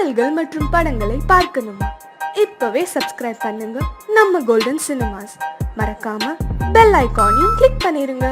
பாடல்கள் மற்றும் படங்களை பார்க்கணுமா? இப்பவே சப்ஸ்கிரைப் பண்ணுங்க நம்ம கோல்டன் சினிமாஸ். மறக்காம பெல் ஐகானையும் கிளிக் பண்ணிருங்க.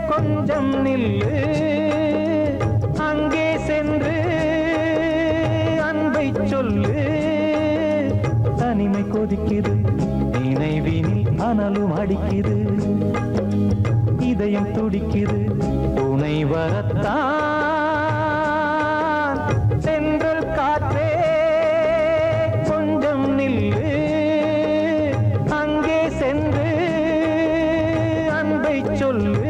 கொஞ்சம் நில்லு, அங்கே சென்று அன்பை சொல்லு. தனிமை கொதிக்குது, நினைவினில் அனலும் அடிக்குது, இதயம் துடிக்குது, துணை வரத்தான். சென்றல் காற்றே கொஞ்சம் நில்லு, அங்கே சென்று அன்பை சொல்லு.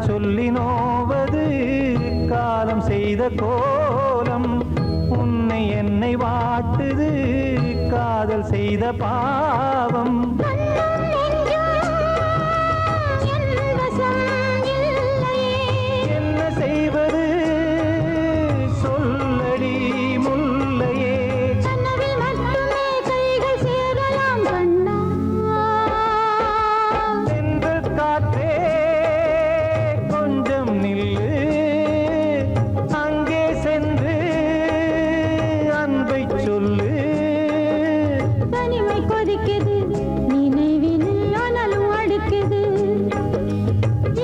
சொல்லி நோவது காலம் செய்த கோலம், உன்னை என்னை வாட்டுது காதல் செய்த பாவம். என்ன செய்வது சொல்லடி முல்லையே. சென்று காற்றே சொல்லு. தனிமை கொதிக்குது, நினைவினில் அனலும் அடிக்குது,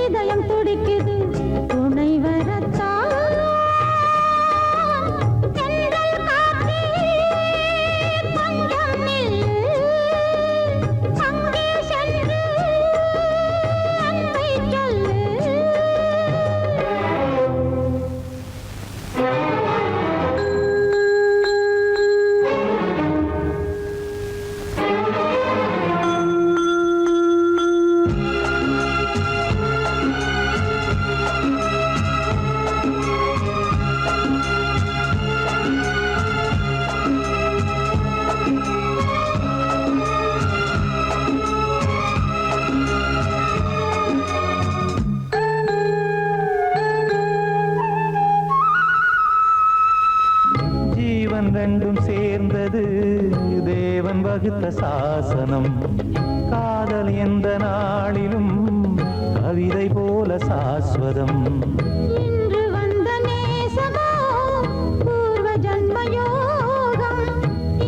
இதயம் துடிக்குது, துணை வரத்தான். சென்றல் காற்றே கொஞ்சம் நில்லு, அங்கே சென்று அன்பை சொல்லு. ரெண்டும் சேர்ந்தது தேவன் வகுத்த சாசனம். காதல் எந்த நாளிலும் கவிதை போல சாஸ்வதம். இன்று வந்த நேசமோ பூர்வ ஜன்ம யோகம்,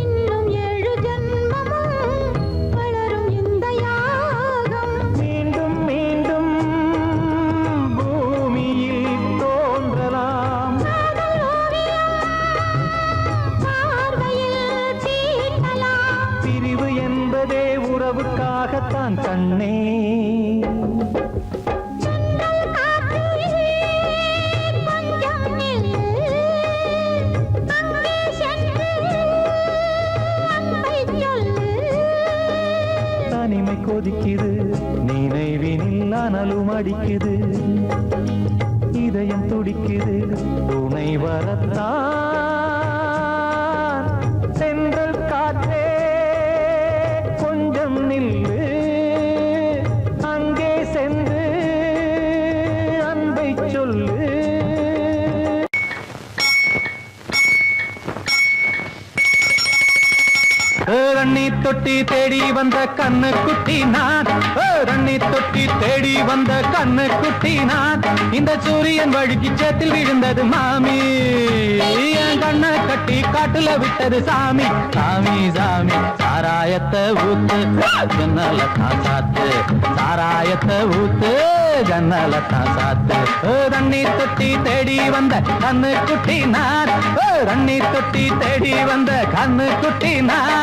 இன்னும் 7 ஜன்மமும் வளரும் இந்த யாகம். மீண்டும் மீண்டும் பூமியில் தோன்றலாம், பிரிவு என்பதே உறவுக்காகத்தான் கண்ணே. தனிமை கொதிக்குது, நினைவினில் அனலும் அடிக்குது, இதயம் துடிக்குது, துணை வரத்தான். சென்றல் காற்றே கொஞ்சம் நில்லு, அங்கே சென்று அன்பை சொல்லு. கண்ணீர் தொட்டி தேடி வந்த கண்ணு குட்டி நான், தண்ணி தொட்டி தேடி வந்த கண்ணு குட்டி நான். இந்த சூரியன் வழுக்கி சேத்தில் விழுந்தது மாமி, என் கண்ணை கட்டி காட்டுல விட்டது சாமி. சாமி சாமி சாராயத்தை ஊத்து ஜன்னல தான் சாத்து, சாராயத்தை ஊத்து ஜன்னல தான் சாத்து. தண்ணி தொட்டி தேடி வந்த கண்ணு குட்டி நான், தண்ணி தொட்டி தேடி வந்த கண்ணு குட்டி நான்.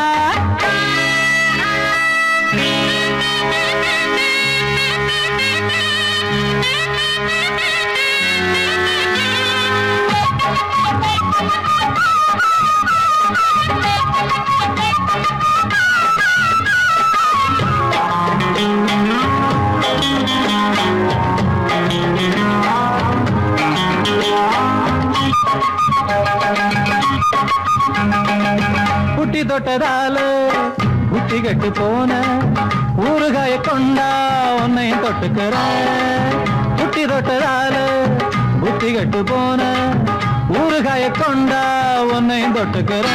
புட்டி தொட்டதால புட்டி கட்டு போன ஊறுகாய கொண்டா உன்னையும் தொட்டுக்கிற. புட்டி தொட்டதால புட்டி கட்டு போன ஊறுகாய கொண்டா உன்னையும் தொட்டுக்கிற.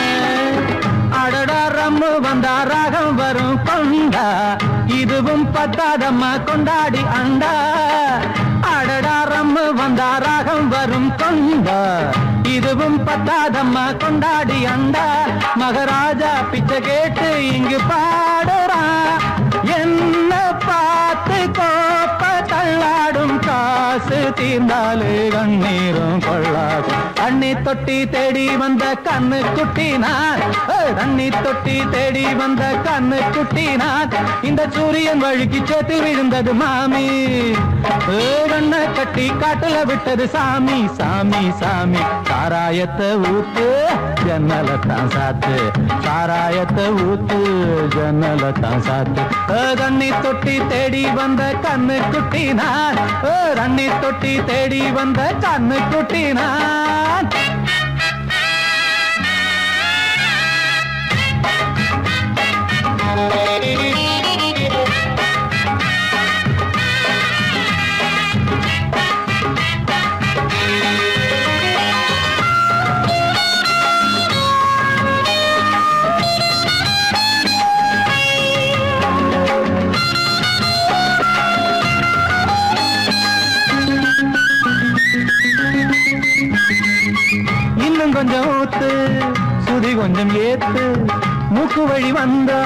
அடடா ரம்மு வந்தா ராகம் வரும் கொண்டா, இதுவும் பத்தாதம்மா கொண்டாடி அண்டா. அடடா ரம்மு வந்தா ராகம் வரும் கொண்டா, இதுவும் பத்தாதம்மா கொண்டாடி அண்டா. மகாராஜா பிச்சை கேட்டு இங்கு பாடுறான், என்ன பார்த்து கோப்ப தள்ளாடும் காசு தீர்ந்தாலே கண்ணீரும் கொள்ளாது. தண்ணி தொட்டி தேடி வந்த கண்ணு குட்டி நான், தண்ணி தொட்டி தேடி வந்த கண்ணு குட்டி நான். இந்த சூரியன் வழுக்கி சேத்து விழுந்தது மாமி, கண்ணை கட்டி காட்டுல விட்டது சாமி. சாமி சாமி சாராயத்தை ஊத்து ஜன்னல தான் சாத்து, சாராயத்தை ஊத்து ஜன்னல தான் சாத்து. தண்ணி தொட்டி தேடி வந்த கண்ணு குட்டி நான், தண்ணி தொட்டி தேடி வந்த கண்ணு குட்டி நான். இன்னும் கொஞ்சம் ஊத்து சுதி கொஞ்சம் ஏத்து, மூக்கு வழி வந்தா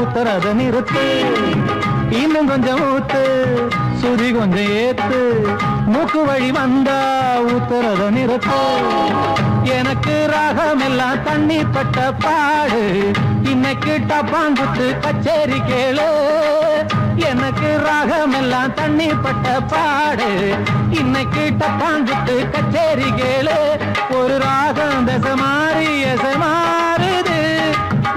உத்தரத நிறுத்து. இன்னும் கொஞ்சம் ஊத்து சுதி கொஞ்சம் ஏத்து, மூக்கு வழி வந்தா உத்தரத நிறுத்து. எனக்கு ராகம் எல்லாம் தண்ணி பட்ட பாடு, இன்னைக்கு டப்பாங்குத்து கச்சேரி கேளு. எனக்கு ராகம் எல்லாம் தண்ணி பட்ட பாடு, இன்னைக்கு டப்பாங்குத்து கச்சேரி கேளு. ஒரு ராகம் தசை மாறி எசை மாறுது,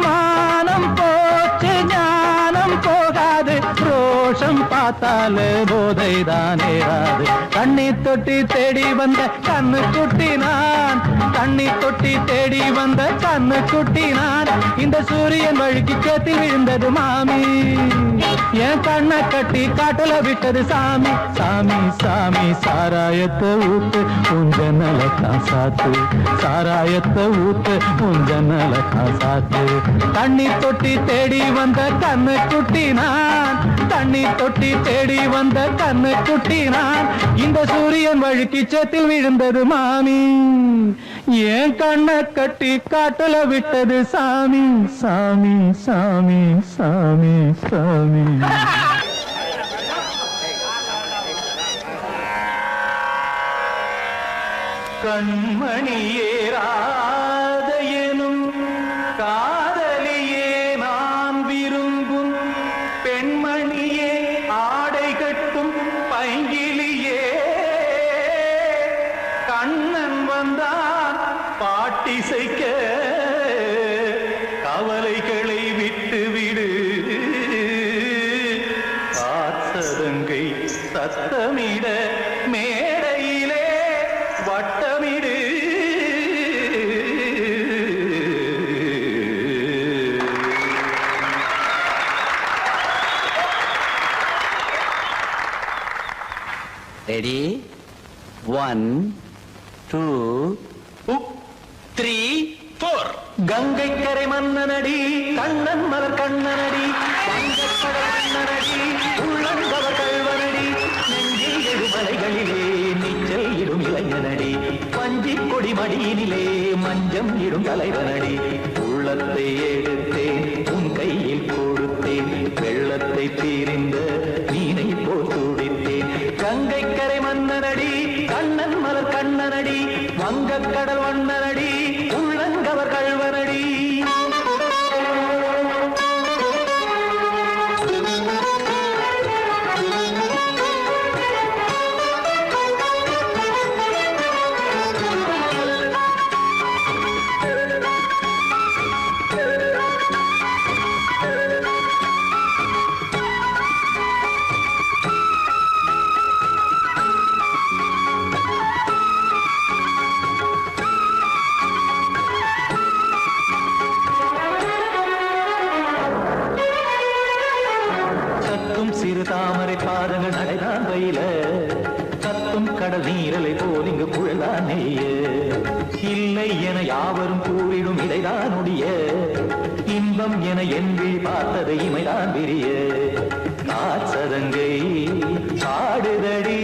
மானம் போச்சு ஞானம் போகாது, ரோஷம் பார்த்தாலே போதை தான் ஏறாது. தண்ணி தொட்டி தேடி வந்த கண்ணு குட்டி நான், தண்ணி தொட்டி தேடி வந்த கண்ணு குட்டி நான். இந்த சூரியன் வழுக்கி சேத்தில் விழுந்தது மாமி, என் கண்ணை கட்டி காட்டுல விட்டது சாமி. சாமி சாமி சாராயத்தை ஊத்து உஞ்சனல தான் சாத்து, சாராயத்தை ஊத்து உஞ்சனல தான் சாத்து. தண்ணி தொட்டி தேடி வந்த கண்ணு குட்டி நான், தண்ணி தொட்டி தேடி வந்த கண்ணு குட்டி நான். இந்த சூரியன் வழுக்கி சேத்தில் விழுந்தது மாமி, என் கண்ணை கட்டி காட்டுல விட்டது சாமி. சாமி சாமி சாமி சாமி. கண்மணியே ராதையனும் காதலியே நான் விரும்பும் பெண்மணியே, ஆடை கட்டும் பைங்கிலியே, கண்ணன் வந்தான் பாட்டிசைக்க கவலைகளை விட்டுவிடு, காசதங்கை சத்தமிட மேடையிலே வட்டமிடு. Ready? 1, 2, 3 கங்கை கரை மன்னனடி கண்ணன் மலர் கண்ணனடி வங்கக்கடல் மன்னனடி உள்ளங்கவ கல்வனடி நெஞ்சில் எழுமலைகளிலே நீச்சல் இடும் இளைஞனடி பஞ்சி கொடி மடியினிலே மஞ்சம் இடும் தலைவனடி உள்ளத்தை எடுத்தேன் உன் கையில் கொடுத்தேன் வெள்ளத்தை தீரிந்த மீனை போல் துடித்தேன் கங்கை கரை மன்னனடி கண்ணன் மலர் கண்ணனடி வங்கக்கடல் வண்ணனடி உள்ளங்கவர் கல்வனடி சிறு தாமரை பாதங்கள் நடைதான் வயில கத்தும் கடல் நீரலை போல் இங்கு புழதான் நெய்ய இல்லை என யாவரும் கூறிடும் இடைதான் உடைய இன்பம் என என்பி பார்த்தது இமைதான் விரிய காசதங்கை பாடுதடி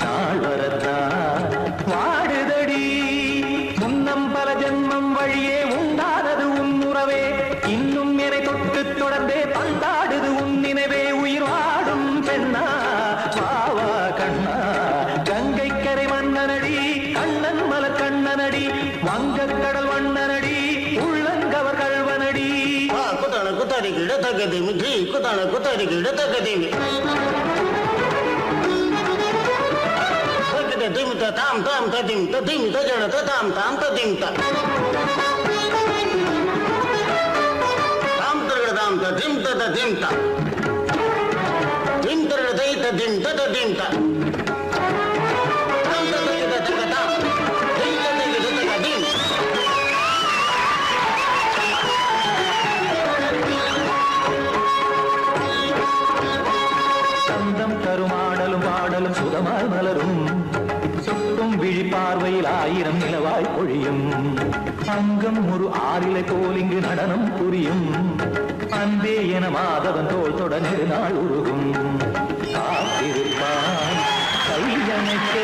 நாள் வரத்தான் வாடுதடி முன்னம் பல ஜென்மம் வழியே உண்டானது உன் உறவே இன்னும் என்னை தொட்டு தொடர்ந்தே பந்தாடுது உன் நினைவே உயிர் வாடும் பெண்ணா பாவா கண்ணா கங்கை கரை மன்னனடி கண்ணன் மலர் கண்ணனடி வங்கக்கடல் வண்ணனடி உள்ளங்கவர் கல்வனடி குத்தன குத்தாரி கிட தகதிமி ஜி குத்தன குத்தாரி கிட தகதிமி திம் தாம் தாம் ததிம் ததிம் தஜன தாம் தாம் ததிம் தாம் தாம் ததிம் ததிம் தாம் திம் தரதை ததிம் ததிம் தாம் தாம் ததிம் ததிம் ததிம் சந்தம் கருமாடலும் பாடலும் சுகமாய் மலரும் சுட்டும் விழி பார்வையில் ஆயிரம் நிலவாய் பொழியும் அங்கம் ஒரு ஆறிலை போல் இங்கு நடனம் புரியும் அன்பே என மாதவன் தோல் தொட நெடுநாள் உருகும் காத்திருப்பான் கையணைக்க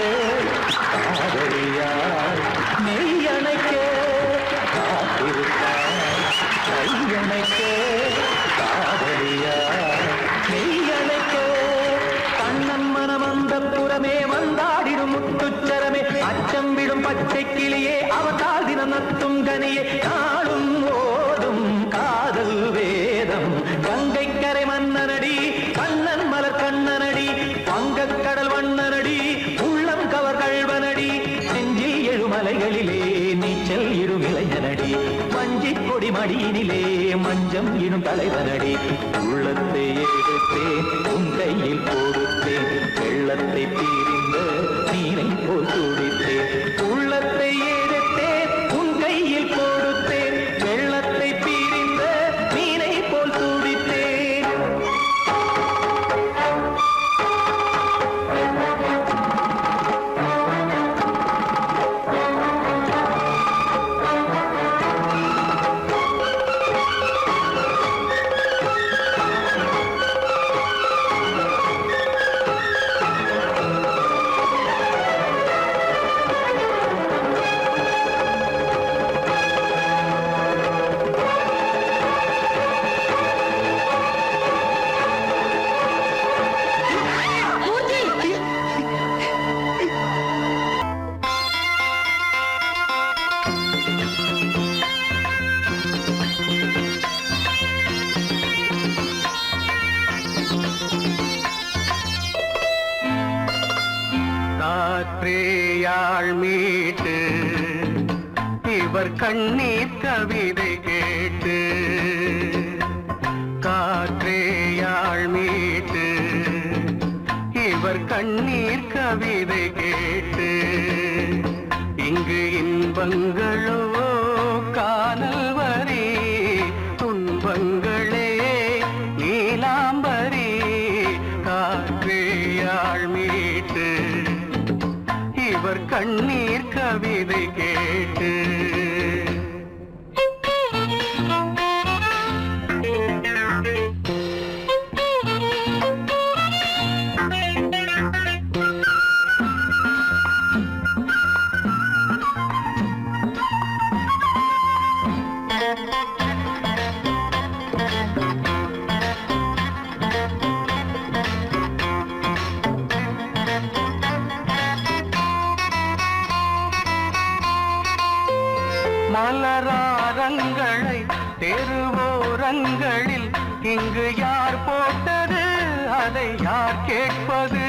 காதலியார் மெய்யணைக்க காத்திருப்பான் கையணைக்க காதலியார் மெய்யணைக்க கண்ணன் மனம் அந்த புறமே வந்தாடிடும் முத்துச்சரமே அச்சம் விடும் பச்சை கிளியே அவதால் தினம் நத்தும் கனியே நாளும் ஓதும் காதல் வேதம் கங்கை கரை மன்னனடி கண்ணன் மலர் கண்ணனடி வங்கக்கடல் வண்ணனடி உள்ளம் கவர் கல்வனடி நெஞ்சில் எழுமலைகளிலே நீச்சல் இடும் இளைஞனடி வஞ்சி கொடி மடியினிலே மஞ்சம் இடும் தலைவனடி உள்ளத்தை எடுத்தேன் உன் கையில் கொடுத்தேன் வெள்ளத்தை தீரிந்த நீரை போல் துடித்தேன் உள்ளத்தை எடுத்தேன் உன் கையில் கொடுத்தேன் வெள்ளத்தை பீரிந்த மீனை போல் துடித்தேன் காற்றேயாழ் மீட்டு இவர் கண்ணீர் கவிதை கேட்டு காற்றேயாழ் மீட்டு இவர் கண்ணீர் கவிதை கேட்டு இங்கு இன்பங்களோ காணல் வரி துன்பங்களே நீலாம்பரி காற்றேயாழ் மீட்டு இவர் கண்ணீர் கவிதை கேட்டு மலராரங்களை தெருவோரங்களில் இங்கு யார் போட்டது, அதை யார் கேட்பது?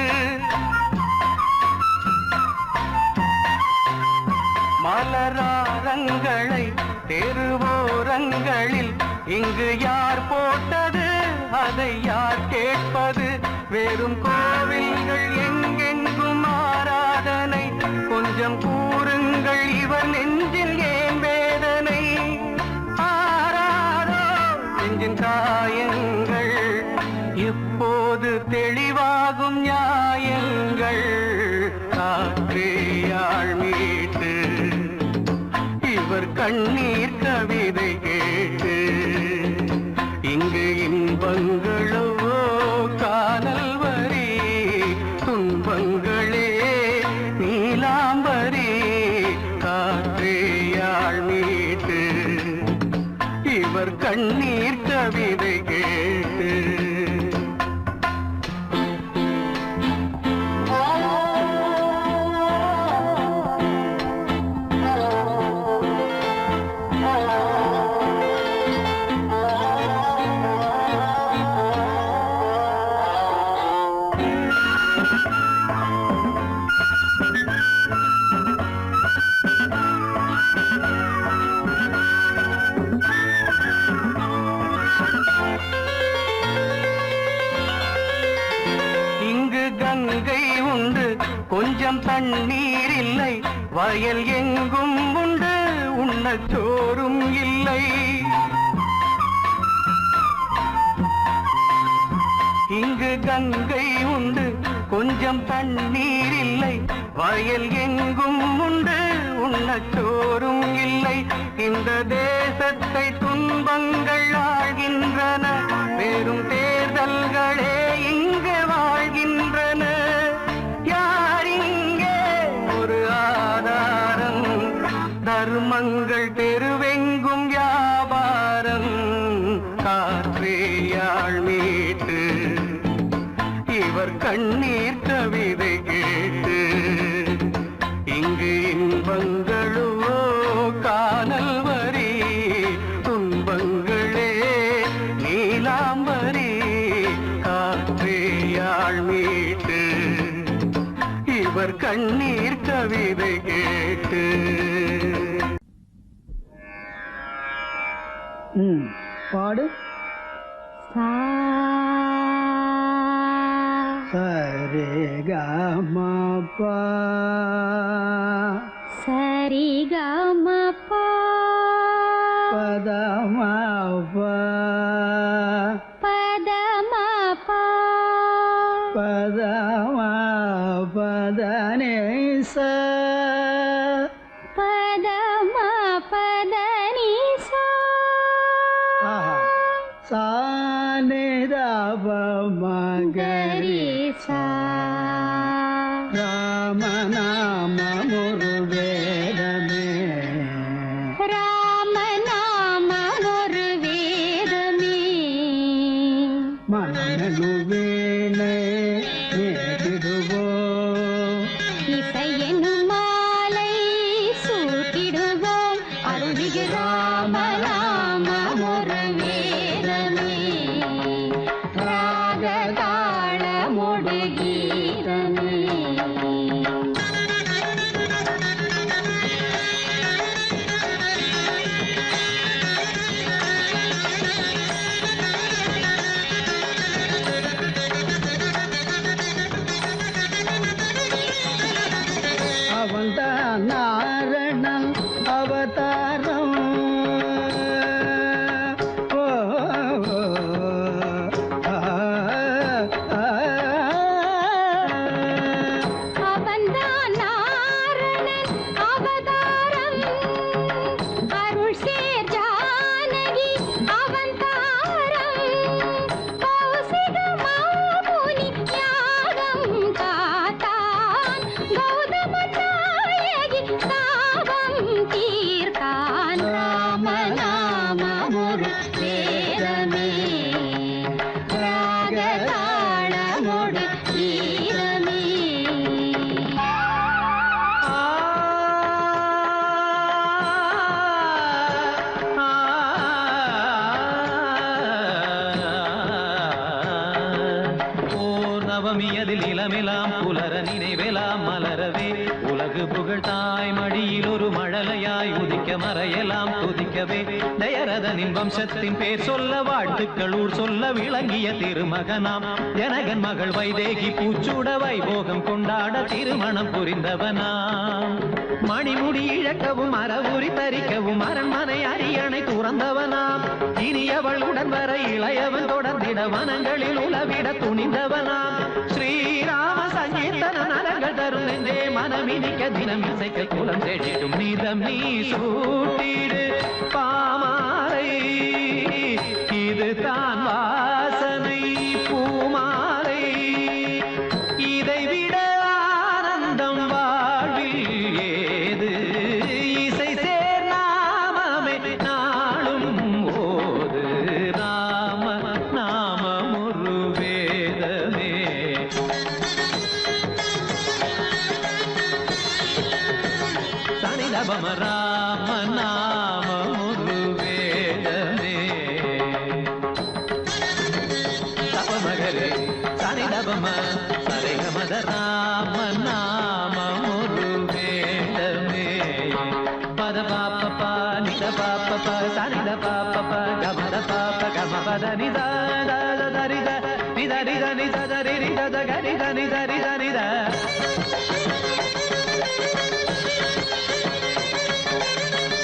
மலராரங்களை தெருவோரங்களில் இங்கு யார் போட்டது, அதை யார் கேட்பது? வெறும் கோவில்கள் எங்கெங்கும் ஆராதனை, கொஞ்சம் கூறுங்கள் இவர் நெஞ்சில் ஏன் வேதனை? ஆராரோ நெஞ்சின் காயங்கள், இப்போது தெளிவாகும் நியாயங்கள். காற்றேயாழ் மீட்டு இவர் கண்ணீர் கவிதை கேட்டு, இங்கு இன்பங்களோ காதல் வரி, துன்பங்களே நீலாம்பரி. காற்றேயாழ் மீட்டு இவர் கண்ணீர் கவிதை கேட்டு. கங்கை உண்டு, கொஞ்சம் தண்ணீர் இல்லை, வயல் எங்கும் உண்டு, உண்ணச் சோறும் இல்லை. இங்கு கங்கை உண்டு, கொஞ்சம் தண்ணீர் இல்லை, வயல் எங்கும் உண்டு, உண்ணச் சோறும் இல்லை. இந்த தேசத்தை துன்பங்கள் ஆழ்கின்றன, வெறும் தேர்தல்களே இங்கு வாழ்கின்றன. யார் இங்கே ஒரு ஆதாரம்? தர்மங்கள் தெருவெங்கும் வியாபாரம். காற்றேயாழ் மீட்டு இவர் கண்ணீர் கவிதை கேட்டு, இங்கு இன்பங்களோ காணல் வரி, துன்பங்களே நீலாம்பரி. காற்றேயாழ் மீட்டு இவர் கண்ணீர் கவிதை கேட்டு. பாடு. சரே கமபா சரி கமபா பதமபா பதமபா பதமா பதனேச பதமா பதனிசா சானிதப மகரிசா. ராமநாம முருவேதமே, ராமநாம ஒரு வேதமே. மனநலுவேனை நேரிடுவோ, இசையெனும் மாலை சூட்டிடுவோம். அருள்மிகு ராமநாம ஒரு வேதமே. ராகதாளமொடு கீதமே. அவன்தான் நாரணன் அவதாரம். ஓ, நிலமெல்லாம் புலர நினைவெல்லாம் மலரவே உலகு புகழ் தாய் மடியில் ஒரு மழலையாய் உதிக்க மறையெல்லாம் துதிக்கவே தயரதனின் வம்சத்தின் பேர் சொல்ல வாழ்த்துக்கள் ஊர் சொல்ல விளங்கிய திருமகனாம் ஜனகன் மகள் வைதேகி பூச்சூட வைபோகம் கொண்டாட திருமணம் புரிந்தவனாம் மணிமுடி இழக்கவும் அறவுரி தரிக்கவும் அரண்மனை அரியணை துறந்தவனாம் இனி அவள் உடன் வர இளையவன் தொடர்ந்திட வனங்களில் உலவிட துணிந்தவனாம் ஸ்ரீராம சங்கீர்த்தன நலங்கள் தரும் நெஞ்சே மனமினிக்க தினம் இசைக்க குலம் செழிடும் நீதம் நீ சூட்டிடு பாமாலை இது தான் வாசனை பூமாலை இதை விட ஆனந்தம் வாழ்வில் ஏது இசை சேர் நாமமே நாளும் ஓது ராம நாமம் ஒரு வேதமே சனிதபம ராம நாமம் ஒரு வேதமே தபமகரே சனிதபம சரிகமத ராம நாமம் ஒரு வேதமே பத பாப்ப நித பாப்ப சனித பாப்ப கமத பாப்ப கம பத நித தரித நித நித நித தரி நித கரித நித நித நித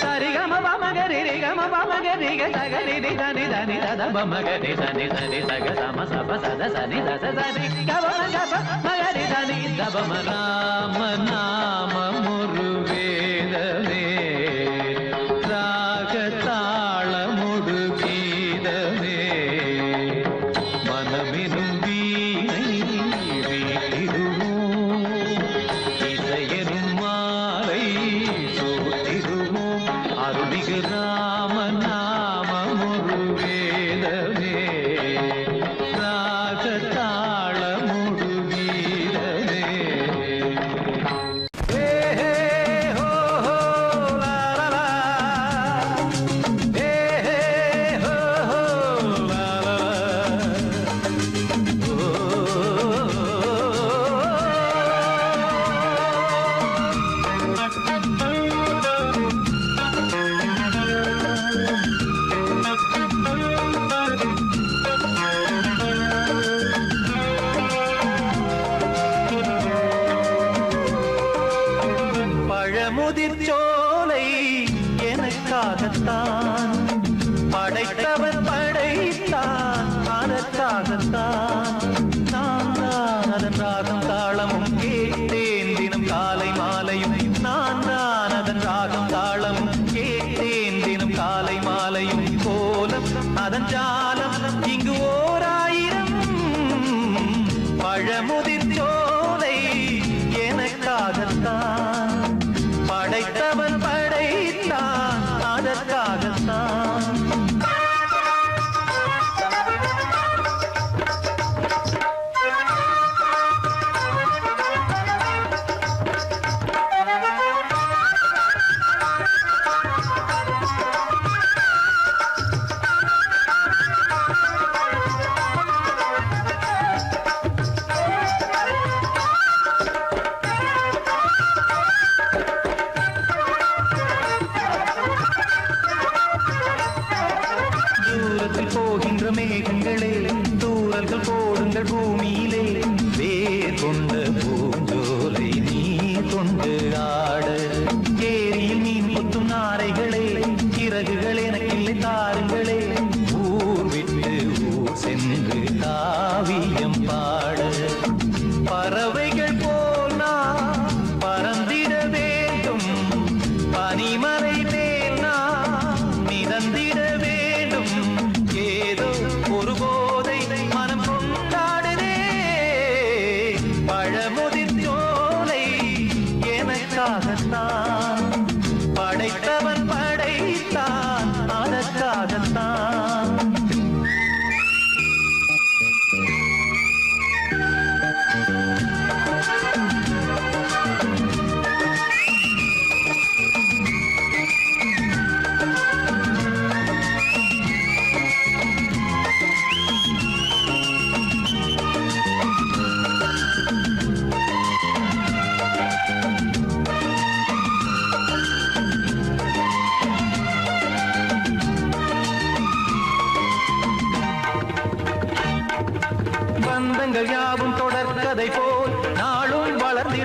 சரிகம பமகரி ரிகம பமகரி கசகரி நித நித நித பமகரி சனி சனி சக சம சப சத சனி தச சனி கவன கப மகரி சனி தபம ராம நாம ஒரு வேதமே ராக தாளமுடு கீதமே மனமெனும் வீணை வீட்டிடுவோம் இசையெனும் மாலை சூட்டிடுவோம் அருள்மிகு ராம நாமம் ஒரு வேதமே ராக தாளமுடு கீதமே ஹே ஹே ஹோ ஹோ லா லா லா ஹே ஹே ஹோ ஹோ லா லா லா பழமுதிர் சோலை எனக்காகத்தான் படைத்தவன் படைத்தான் அதற்காகத்தான் நான் தான் அதன் ராகம் தாளமும் கேட்டேன் தினம் காலை மாலையும் நான் தான் அதன் ராகம் தாளமும் கேட்டேன் தினம் காலை மாலையும் கோலம் அதன் ஜாலம் இங்கு ஓராயிரம் பழமுதிர் சோலை எனக்காகத்தான் படைத்தவன் படைத்தான் அதற்காகத்தான்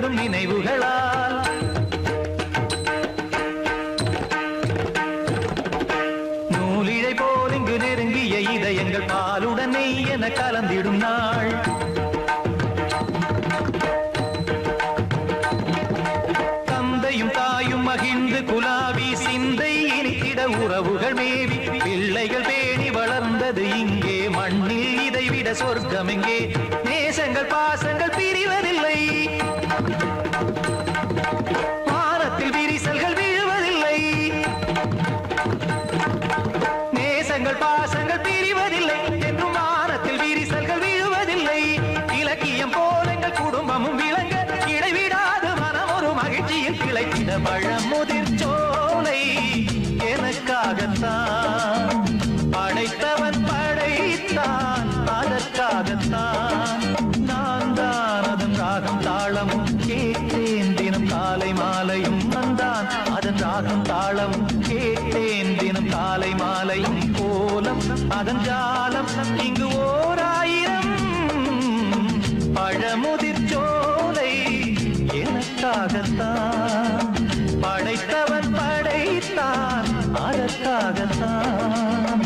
மலர்ந்திடும் நினைவுகளால் நூலிழை போல் இங்கு நெருங்கிய இதயங்கள் பாலுடன் நெய் என கலந்திடும் நாள் தந்தையும் தாயும் மகிழ்ந்து குலாவி சிந்தை இனித்திட உறவுகள் மேவி பிள்ளைகள் பேணி வளர்ந்தது இங்கே மண்ணில் இதைவிட சொர்க்கம் எங்கே நேசங்கள் பாசங்கள் பிரிவதில்லை வானத்தில் விரிசல்கள் விழுவதில்லை நேசங்கள் பாசங்கள் பிரிவதில்லை என்றும் வானத்தில் விரிசல்கள் விழுவதில்லை இலக்கியம் போல எங்கள் குடும்பமும் விளங்க இடைவிடாது மனம் ஒரு மகிழ்ச்சியில் கிளைத்திட பழமுதிர் சோலை எனக்காகத்தான் படைத்தவன் படைத்தான் அதற்காகத்தான் நான் தான் அதன் ராகம் தாளமும் கேட்டேன் தினம் காலை மாலையும் வந்தான் அதன் ராகம் தாளமும் கேட்டேன் தினம் காலை மாலையும் கோலம் அதன் ஜாலம் இங்கு ஓர் ஆயிரம் பழமுதிர் சோலை எனக்காகத்தான் படைத்தவன் படைத்தான் அதற்காகத்தான்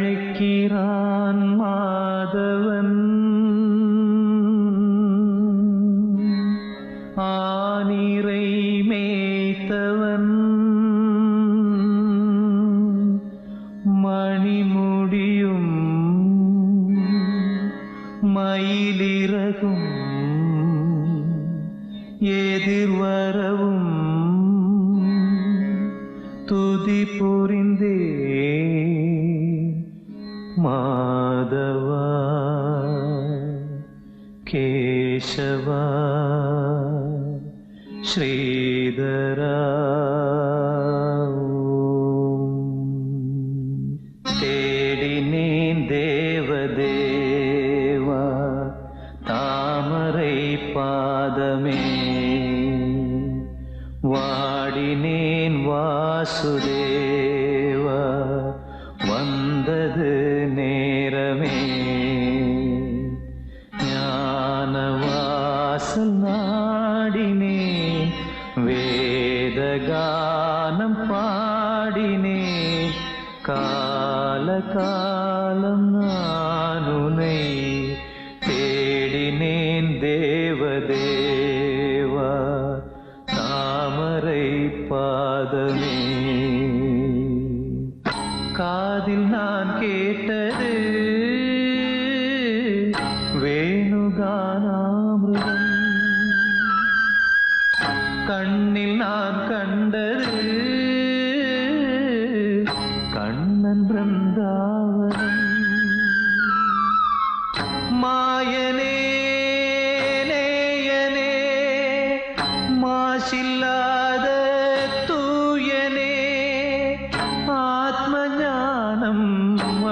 அழைக்கிறான் மாதவன் ஆனிரை மேய்த்தவன் மணிமுடியும் மயிலிறகும் எதிர்வரவும் துதி புரிந்தே மாதவா கேசவா ஸ்ரீதரா தேடினேன் தேவதேவா தாமரை பாதமே வாடினேன் வாசுதேவா வந்தது நேரமே ஞானவாசல் நாடினே வேதகானம் பாடினே காலகாலம் நானுனை தேடினேன் தேவதேவா தாமரை பாதமே காதில் நான் கேட்டது வேணுகானாமிருதம் கண்ணில் நான் கண்டது கண்ணன் பிருந்தாவனம் மாயனே நேயனே மாசில்லாத தூயனே ஆத்ம ஞானம்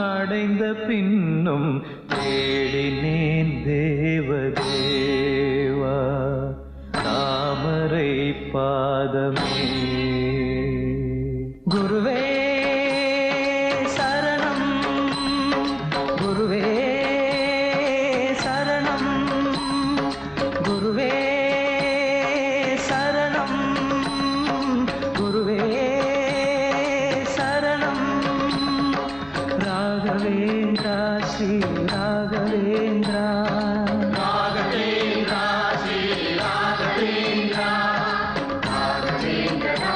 அடைந்த பின்னும் தேடினேன் தேவதேவா தாமரை பாதமே குருவே சரணம் குருவே சரணம் குருவே சரணம் குருவே சரணம் ராகவேந்திரா ஸ்ரீ ராகவேந்திரா ராகவேந்திரா ஸ்ரீ ராகவேந்திரா ராகவேந்திரா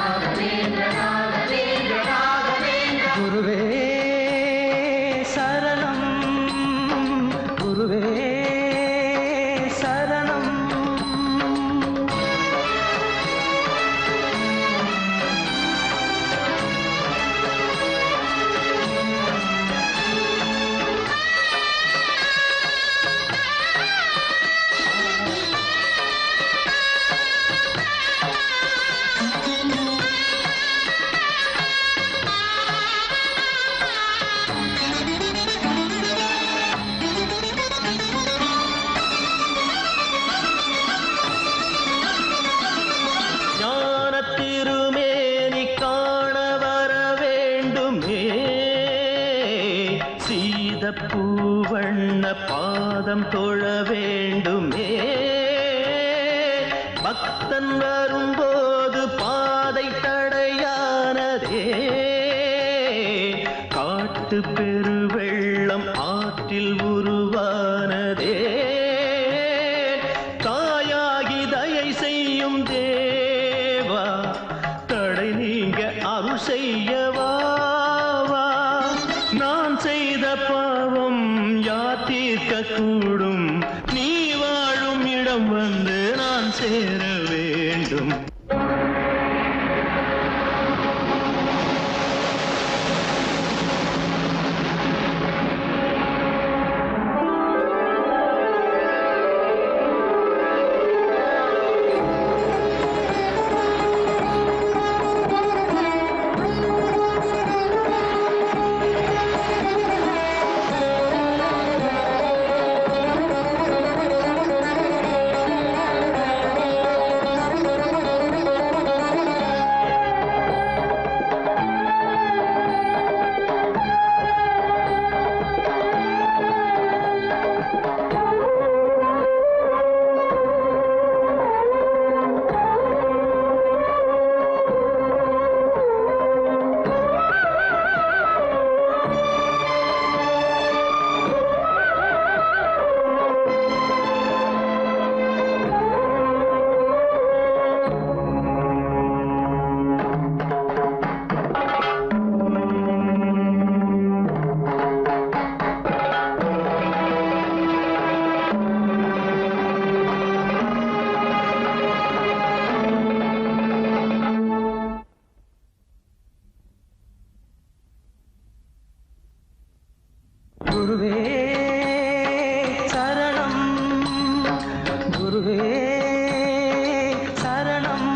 பாதம் தொழ வேண்டுமே பக்தன் வரும்போது பாதை தடையானதே காட்டு பெருவெள்ளம் ஆற்றில் உருவானதே தாயாகி தயை செய்யும் தேவா தடை நீங்க அருள் செய்யவா நான் செய்த பாவம் யார் தீர்க்க கூடும் நீ வாழும் இடம் வந்து நான் சேர வேண்டும் குருவே சரணம் குருவே சரணம்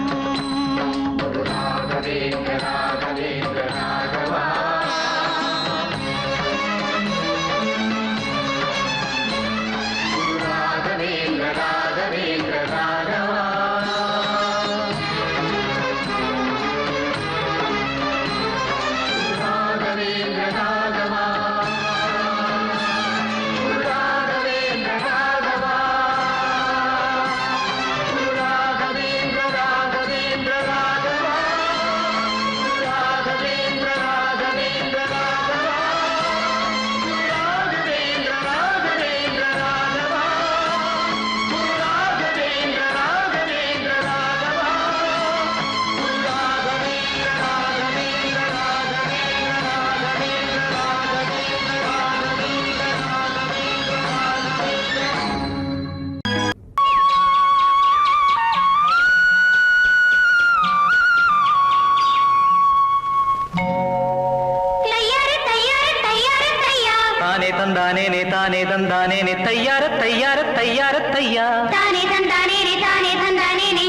தானே தந்தானே தையார தையார தையார தையா தானே தந்தானே தானே தந்தானே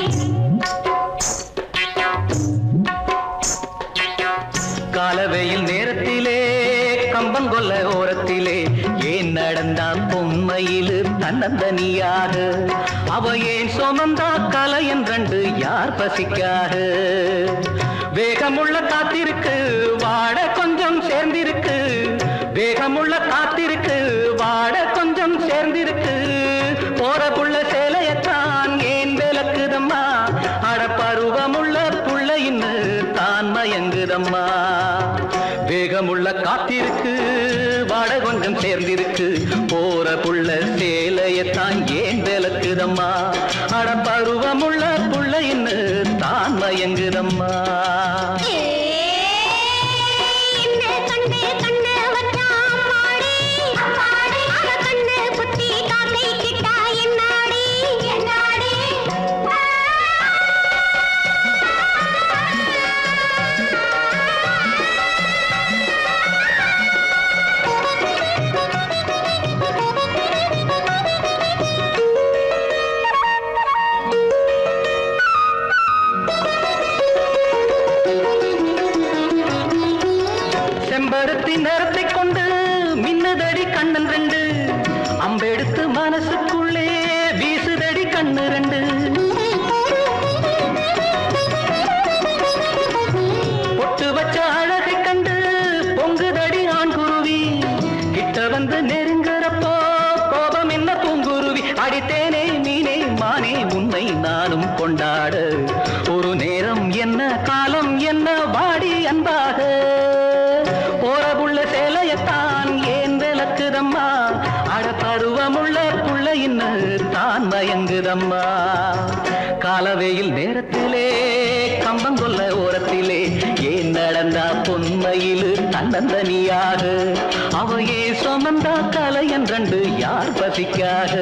காலவெயில் நேரத்திலே கம்பங்கொல்ல ஓரத்திலே ஏன் நடந்தான் பொம்மையில் தன்னந்தனியாக அவ ஏன் சுமந்தா கலை என்றண்டு யார் பசிக்காக வேகமுள்ள காத்திருக்கு வாட கொஞ்சம் சேர்ந்திருக்கு வேகமுள்ள காத்திருக்கு வாட கொஞ்சம் சேர்ந்திருக்கு போற புள்ள சேலையத்தான் ஏன் விளக்குதம்மா அட பருவமுள்ள புள்ள இன்னு தான் மயங்குதம்மா வேகமுள்ள காத்திருக்கு வாட கொஞ்சம் சேர்ந்திருக்கு போற புள்ள சேலையத்தான் ஏன் விளக்குதம்மா அட பருவமுள்ள புள்ள இன்னு தான் மயங்குதம்மா செம்பருத்தி நிறத்தை கொண்டு மின்னுதடி கண்ணன் ரெண்டு அம்பெடுத்து மனசுக்குள்ளே வீசுதடி கண்ணு ரெண்டு பொட்டு வச்ச அழகை கண்டு பொங்குதடி ஆண் குருவி கிட்ட வந்து நெருங்குறப்போ கோபம் என்ன என்ன காலம் என்ன வாடி அன்பாக போறவுள்ள சேலையத்தான் ஏன் விளக்குதம்மா அட பருவமுள்ள புள்ள இன்னும் தான் மயங்குதம்மா காலவேயில் நேரத்திலே கம்பங்கொல்ல ஓரத்திலே ஏன் நடந்தா பொன்மையிலு தன்னந்தனியாக அவையே சுமந்தா கலை என்றண்டு யார் பசிக்காக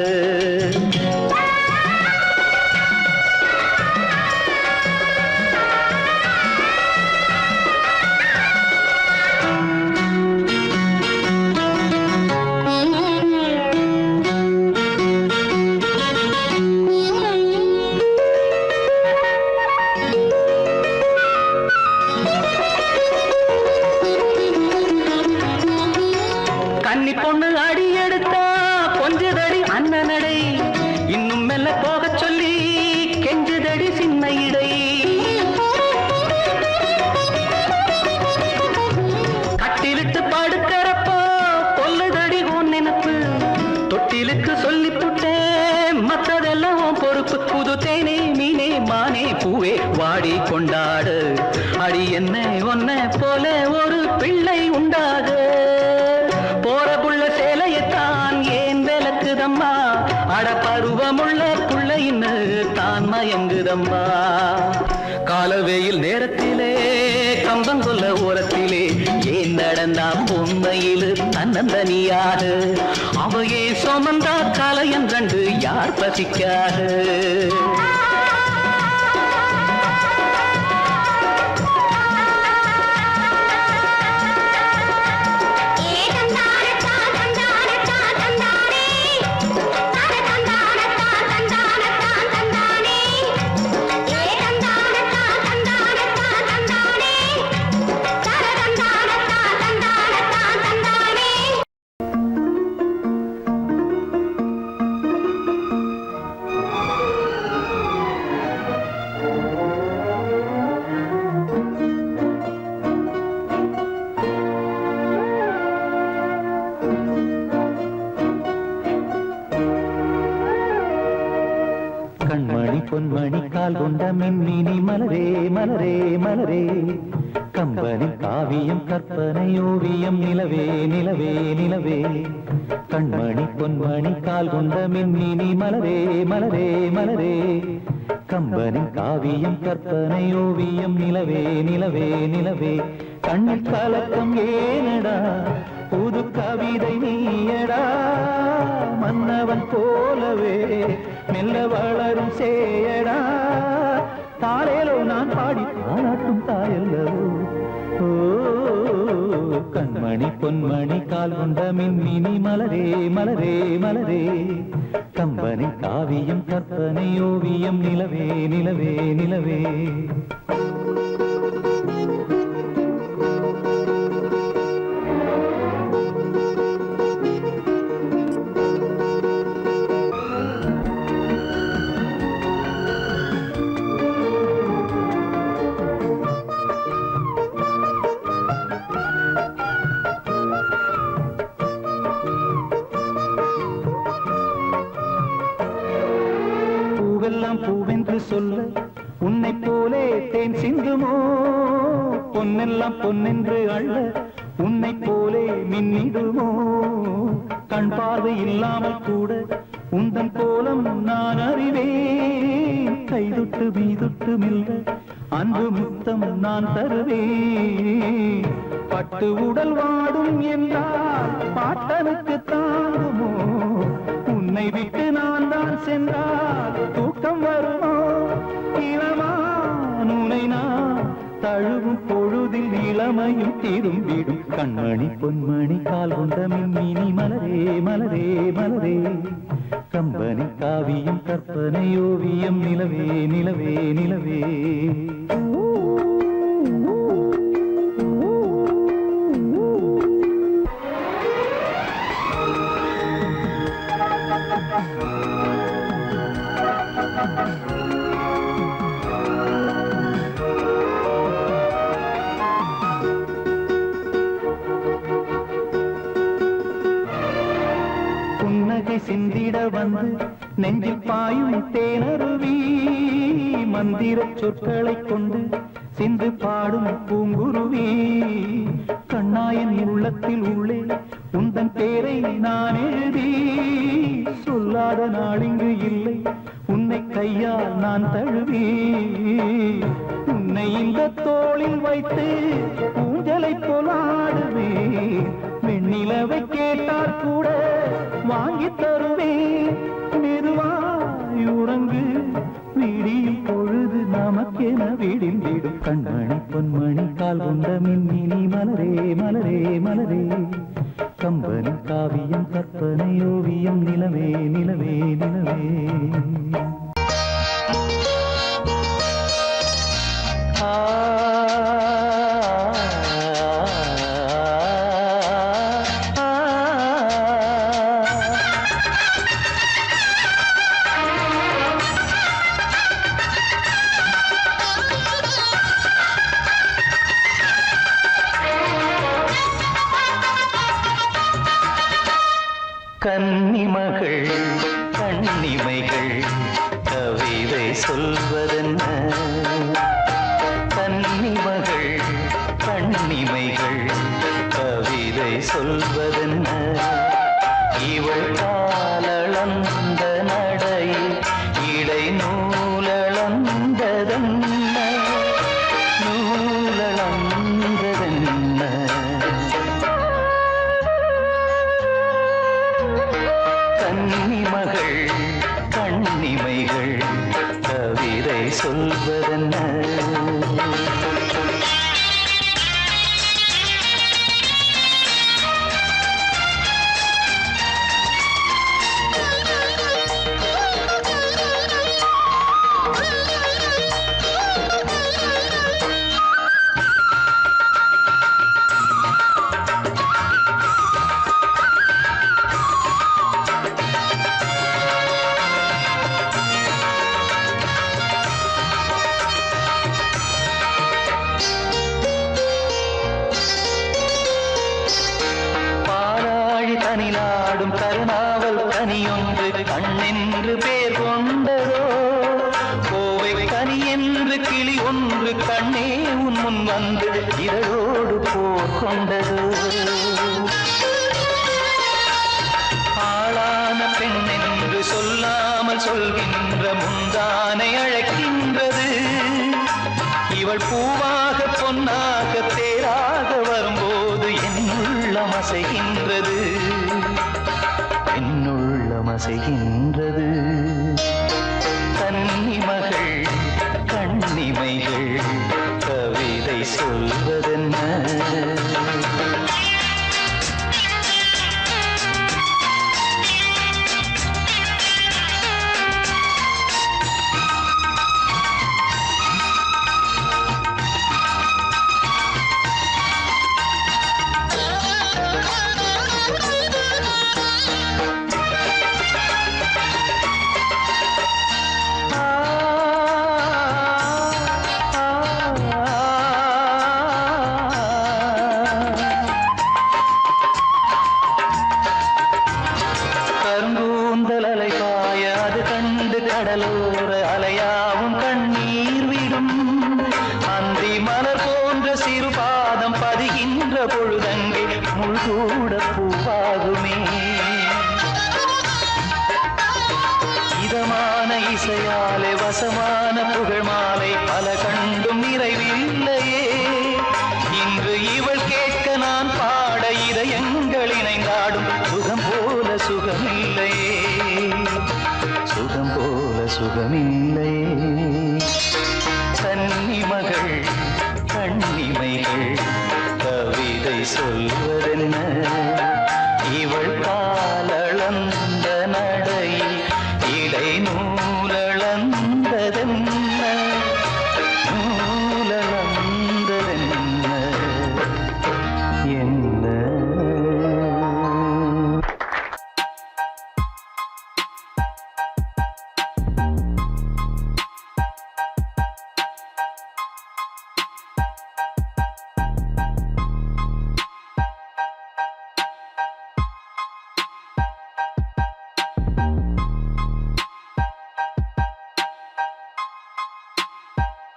கன்னி பொண்ணு அடி எடுத்தா கொஞ்சதடி அண்ணனடை இன்னும் மெல்ல போக சொல்லி கெஞ்சுதடி சின்ன இடை கட்டிலிட்டு படுக்கிறப்போ கொல்லுதடி உன் நினைப்பு தொட்டிலுக்கு சொல்லி புட்டேன் மற்றதெல்லாம் உன் பொறுப்பு புது தேனே மீனே மானே பூவே வாடி கொண்டாடு அடி என்ன ஒன்ன போல ஒரு பிள்ளை உண்டாக போறபுள்ள சேலையத்தான் ஏன் விளக்குதம்மா அட பருவமுள்ள புள்ளைன்னு தான் மயங்குதம்மா காலவேயில் நேரத்திலே கம்பங்கொல்ல ஓரத்திலே ஏன் நடந்தா பொன்மையிலு தன்னந்தனியாக அவையே சுமந்தா கலையன் கண்டு யார் பசிக்காக கண்மணி பொன்மணி கால் கொண்ட மின்மினி மலரே மலரே மலரே கம்பனின் காவியம் கற்பனை ஓவியம் நிலவே நிலவே நிலவே கண்மணி பொன்மணி கால் கொண்ட மின்மினி மலரே மலரே மலரே கம்பனின் காவியம் கற்பனை ஓவியம் நிலவே நிலவே நிலவே கண்ணில் கலக்கம் ஏனடா புது கவிதை நீயடா மன்னவன் போலவே மெல்ல வளரும் சேயடா தாளேலோ நான் பாடி பாராட்டும் தாயல்லவோ ஓ கண்மணி பொன்மணி கால் கொண்ட மின்மினி மலரே மலரே மலரே கம்பனி காவியம் கற்பனை ஓவியம் நிலவே நிலவே நிலவே பூவெல்லாம் பூவென்று சொல்ல உன்னை போலே தேன் சிந்துமோ பொன்னெல்லாம் பொன்னென்று அள்ள உன்னை போலே மின்னிடுமோ கண் பார்வை இல்லாமல் கூட உந்தன் கோலம் நான் அறிவேன் கைதொட்டு மீதொட்டு மில்ல அன்பு முத்தம் நான் தருவேன் பட்டு உடல் வாடும் என்றால் பாட்டனுக்கு தாங்குமோ உன்னை விட்டு நான் தான் சென்றால் தூக்கம் வருமோ இளமான் உன்னை நான் தழுவும் பொழுதில் இளமையும் திரும்பிடும் கண்மணி பொன்மணி கால் கொண்ட மின்மினி மலரே மலரே மலரே கம்பனி காவியம் கற்பனை ஓவியம் நிலவே நிலவே நிலவே புன்னகை சிந்திட வந்து நெஞ்சில் பாயும் தேனருவி மந்திர சொற்களை கொண்டு சிந்து பாடும் பூங்குருவி கண்ணாயன் உள்ளத்தில் உள்ளே உந்தன் பேரை நான் எழுதி சொல்லாத நாளிங்கு இல்லை உன்னை கையால் நான் தழுவி உன்னை இந்த தோளில் வைத்து ஊஞ்சலை போலாடுவே வெண்ணிலவை கேட்டால் கூட வாங்கி தருவேன் மெதுவாய் உறங்கு விடியும் பொழுது நமக்கென விடிந்திடும் கண்மணி பொன்மணி கால் கொண்ட மின்மினி மலரே மலரே மலரே கம்பனி காவியம் கற்பனை ஓவியம் நிலவே நிலவே நிலவே கன்னிமகள் கண்ணிமைகள் கவிதை சொல்வதென்ன கன்னிமகள் கண்ணிமைகள் கவிதை சொல்வதென்ன இவள் காலளந்த நடையில் இடை நூலளந்ததென்ன நூலளந்ததென்ன கன்னிமகள் கண்ணிமைகள் கவிதை சொல்வதென்ன தனிநாடும் கருணாவல் கனியொன்று கண்ணென்று பேர் கொண்டதோ கோவை கனி என்று கிளி ஒன்று கண்ணே உன் முன் வந்து இதழோடு போர் கொண்டதோ ஆளான பெண் என்று சொல்லாமல் சொல்கின்ற முந்தானை அழைக்கின்றது இவள் பூவாக பொன்னாக தேராக வரும்போது என்னுள்ளம் அசைகின்றது என்னுள்ளம் அசைகின்றது கன்னிமகள் கண்ணிமைகள் கவிதை சொல்வதென்ன கடலோர அலையாவும் கண்ணீர் விடும் அந்தி மலர் போன்ற சிறு பாதம் பதிகின்ற பொழுதங்கே முள்கூட பூவாகுமே இதமான இசையாலே வசமான புகழ் மாலை பல கண்டும் நிறைவில்லையே இன்று இவள் கேட்க நான் பாட இதயங்கள் இணைந்தாடும் சுகம் போல சுகமில்லையே சுகம் போல சுகமில்லையே கன்னிமகள் கண்ணிமைகள் கவிதை சொல்வ